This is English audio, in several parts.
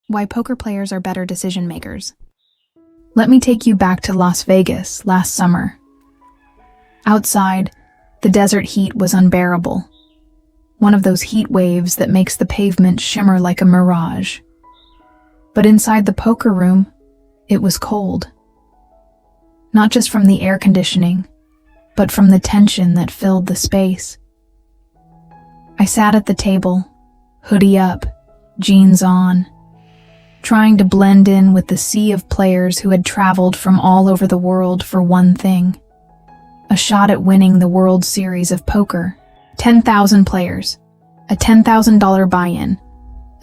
Why poker players are better decision makers. Let me take you back to Las Vegas last summer. Outside, the desert heat was unbearable. One of those heat waves that makes the pavement shimmer like a mirage. But inside the poker room, it was cold. Not just from the air conditioning, but from the tension that filled the space. I sat at the table, hoodie up, jeans on, trying to blend in with the sea of players who had traveled from all over the world for one thing: a shot at winning the World Series of Poker. 10,000 players, a $10,000 buy-in,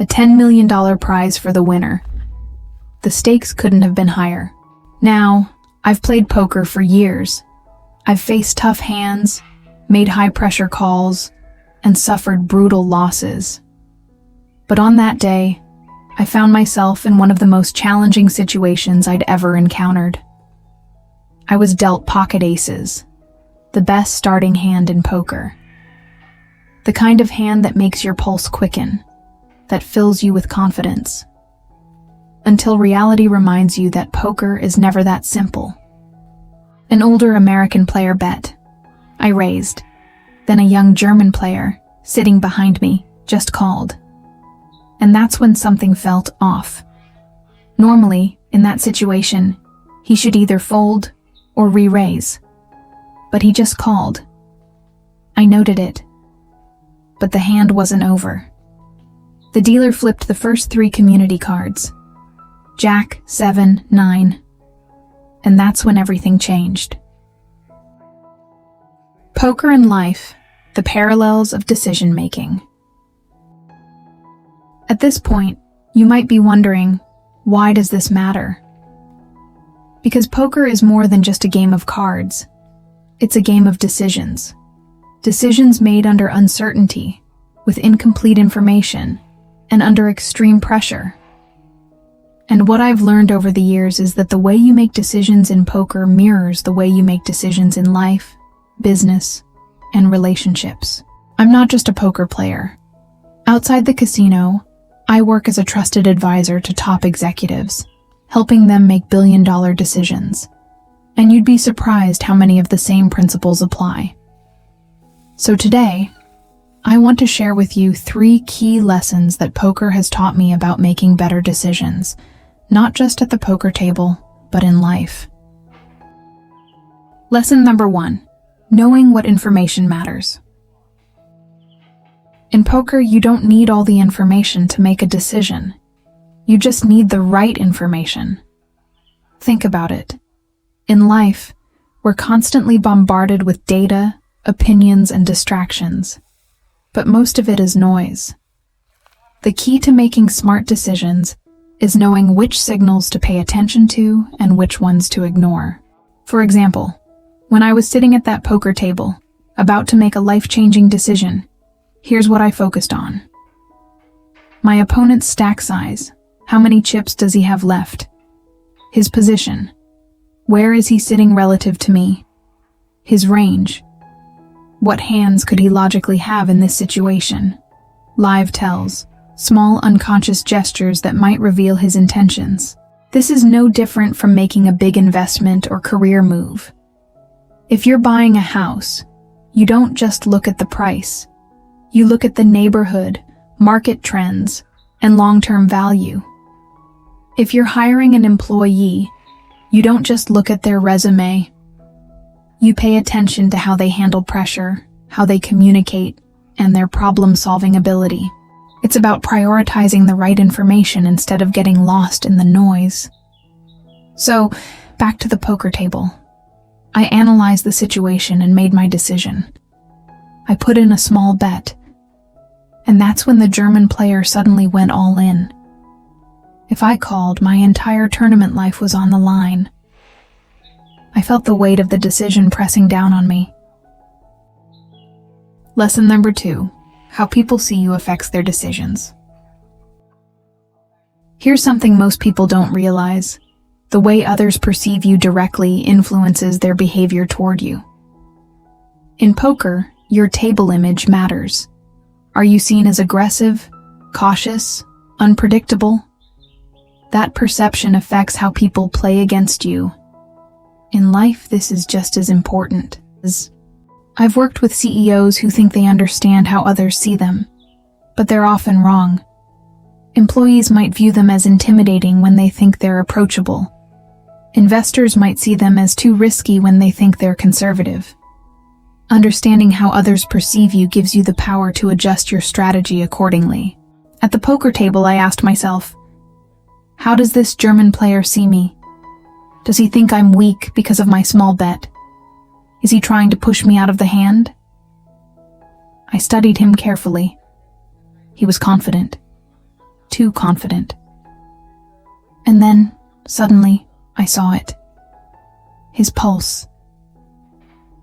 a $10 million prize for the winner. The stakes couldn't have been higher. Now, I've played poker for years. I've faced tough hands, made high-pressure calls, and suffered brutal losses. But on that day, I found myself in one of the most challenging situations I'd ever encountered. I was dealt pocket aces, the best starting hand in poker. The kind of hand that makes your pulse quicken, that fills you with confidence. Until reality reminds you that poker is never that simple. An older American player bet. I raised. Then a young German player, sitting behind me, just called. And that's when something felt off. Normally, in that situation, he should either fold or re-raise. But he just called. I noted it. But the hand wasn't over. The dealer flipped the first 3 community cards. Jack, 7, 9. And that's when everything changed. Poker and life, the parallels of decision-making. At this point, you might be wondering, why does this matter? Because poker is more than just a game of cards. It's a game of decisions. Decisions made under uncertainty, with incomplete information, and under extreme pressure. And what I've learned over the years is that the way you make decisions in poker mirrors the way you make decisions in life, business, and relationships. I'm not just a poker player. Outside the casino, I work as a trusted advisor to top executives, helping them make billion-dollar decisions. And you'd be surprised how many of the same principles apply. So today, I want to share with you 3 key lessons that poker has taught me about making better decisions, not just at the poker table, but in life. Lesson number 1, knowing what information matters. In poker, you don't need all the information to make a decision. You just need the right information. Think about it. In life, we're constantly bombarded with data, opinions, and distractions. But most of it is noise. The key to making smart decisions is knowing which signals to pay attention to and which ones to ignore. For example, when I was sitting at that poker table, about to make a life-changing decision, here's what I focused on. My opponent's stack size. How many chips does he have left? His position. Where is he sitting relative to me? His range. What hands could he logically have in this situation? Live tells. Small unconscious gestures that might reveal his intentions. This is no different from making a big investment or career move. If you're buying a house, you don't just look at the price. You look at the neighborhood, market trends, and long-term value. If you're hiring an employee, you don't just look at their resume. You pay attention to how they handle pressure, how they communicate, and their problem-solving ability. It's about prioritizing the right information instead of getting lost in the noise. So, back to the poker table. I analyzed the situation and made my decision. I put in a small bet. And that's when the German player suddenly went all in. If I called, my entire tournament life was on the line. I felt the weight of the decision pressing down on me. Lesson number 2, how people see you affects their decisions. Here's something most people don't realize. The way others perceive you directly influences their behavior toward you. In poker, your table image matters. Are you seen as aggressive, cautious, unpredictable? That perception affects how people play against you. In life, this is just as important. I've worked with CEOs who think they understand how others see them, but they're often wrong. Employees might view them as intimidating when they think they're approachable. Investors might see them as too risky when they think they're conservative. Understanding how others perceive you gives you the power to adjust your strategy accordingly. At the poker table, I asked myself, how does this German player see me? Does he think I'm weak because of my small bet? Is he trying to push me out of the hand? I studied him carefully. He was confident. Too confident. And then, suddenly, I saw it. His pulse.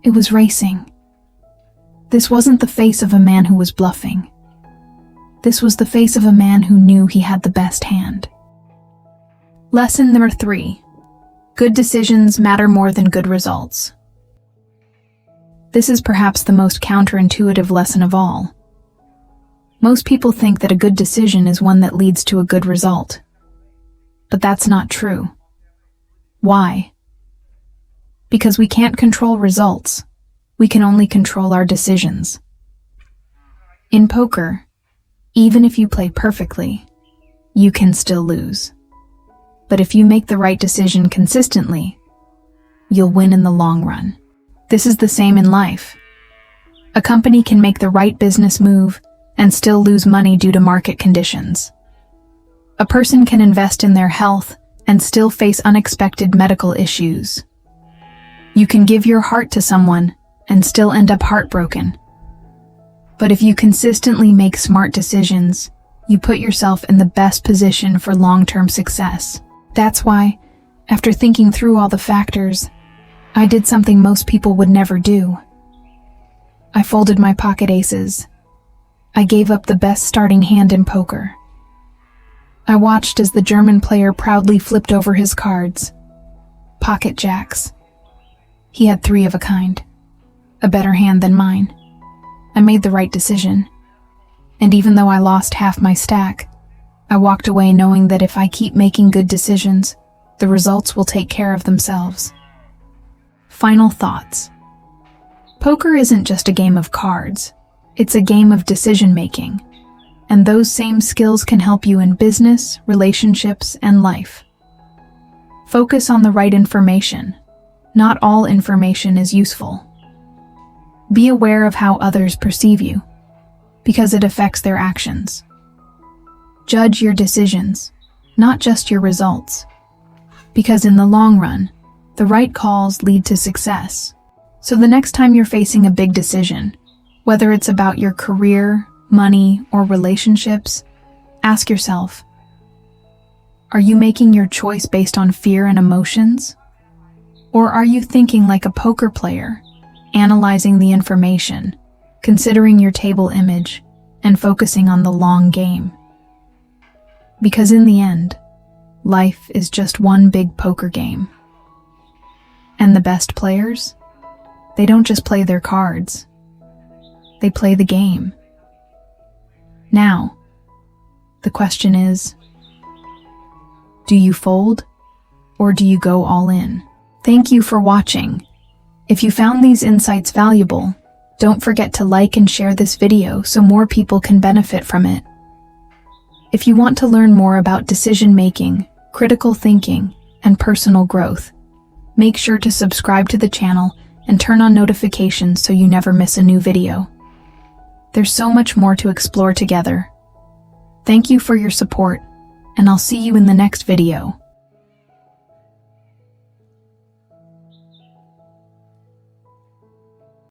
It was racing. This wasn't the face of a man who was bluffing. This was the face of a man who knew he had the best hand. Lesson number 3. Good decisions matter more than good results. This is perhaps the most counterintuitive lesson of all. Most people think that a good decision is one that leads to a good result. But that's not true. Why? Because we can't control results. We can only control our decisions. In poker, even if you play perfectly, you can still lose. But if you make the right decision consistently, you'll win in the long run. This is the same in life. A company can make the right business move and still lose money due to market conditions. A person can invest in their health and still face unexpected medical issues. You can give your heart to someone and still end up heartbroken. But if you consistently make smart decisions, you put yourself in the best position for long-term success. That's why, after thinking through all the factors, I did something most people would never do. I folded my pocket aces. I gave up the best starting hand in poker. I watched as the German player proudly flipped over his cards. Pocket jacks. He had 3 of a kind. A better hand than mine. I made the right decision. And even though I lost half my stack, I walked away knowing that if I keep making good decisions, the results will take care of themselves. Final thoughts. Poker isn't just a game of cards. It's a game of decision-making. And those same skills can help you in business, relationships, and life. Focus on the right information. Not all information is useful. Be aware of how others perceive you, because it affects their actions. Judge your decisions, not just your results, because in the long run, the right calls lead to success. So the next time you're facing a big decision, whether it's about your career, money, or relationships, ask yourself, are you making your choice based on fear and emotions? Or are you thinking like a poker player, analyzing the information, considering your table image, and focusing on the long game? Because in the end, life is just one big poker game. And the best players? They don't just play their cards. They play the game. Now, the question is, do you fold or do you go all in? Thank you for watching. If you found these insights valuable, don't forget to like and share this video so more people can benefit from it. If you want to learn more about decision-making, critical thinking, and personal growth, make sure to subscribe to the channel and turn on notifications so you never miss a new video. There's so much more to explore together. Thank you for your support, and I'll see you in the next video.